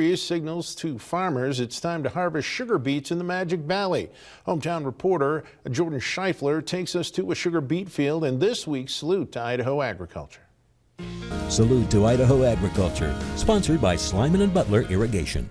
Signals to farmers it's time to harvest sugar beets in the Magic Valley. Hometown reporter Jordan Scheifler takes us to a sugar beet field in this week's Salute to Idaho Agriculture. Salute to Idaho Agriculture, sponsored by Slyman and Butler Irrigation.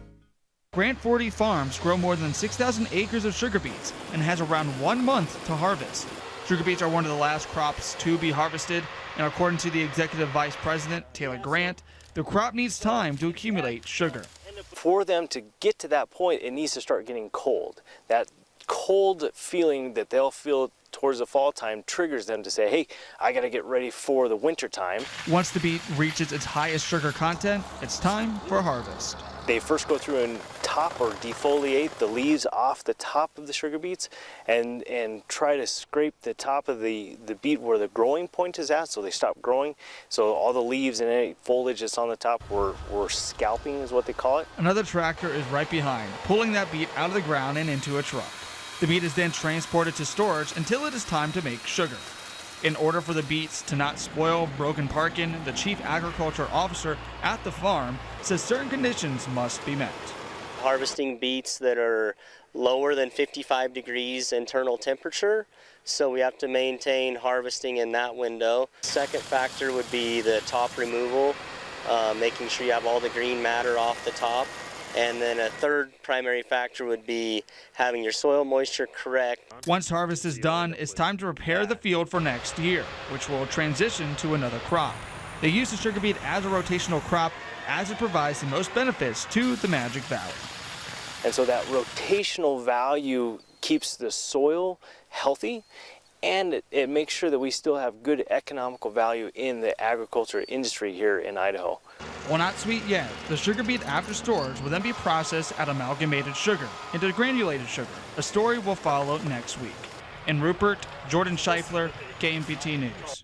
Grant 40 Farms grow more than 6,000 acres of sugar beets and has around 1 month to harvest. Sugar beets are one of the last crops to be harvested, and according to the Executive Vice President, Taylor Grant, the crop needs time to accumulate sugar. For them to get to that point, it needs to start getting cold. That cold feeling that they'll feel towards the fall time triggers them to say, hey, I got to get ready for the winter time. Once the beet reaches its highest sugar content, it's time for harvest. They first go through and top or defoliate the leaves off the top of the sugar beets and try to scrape the top of the beet where the growing point is at, so they stop growing. So all the leaves and any foliage that's on the top, we're scalping is what they call it. Another tractor is right behind, pulling that beet out of the ground and into a truck. The beet is then transported to storage until it is time to make sugar. In order for the beets to not spoil broken parking, the chief agriculture officer at the farm says certain conditions must be met. Harvesting beets that are lower than 55 degrees internal temperature, so we have to maintain harvesting in that window. Second factor would be the top removal, making sure you have all the green matter off the top. And then a third primary factor would be having your soil moisture correct. Once harvest is done, it's time to prepare the field for next year, which will transition to another crop. They use the sugar beet as a rotational crop as it provides the most benefits to the Magic Valley. And so that rotational value keeps the soil healthy, and it makes sure that we still have good economical value in the agriculture industry here in Idaho. While not sweet yet, the sugar beet after storage will then be processed at amalgamated sugar into granulated sugar. A story will follow next week. In Rupert, Jordan Scheifler, KMPT News.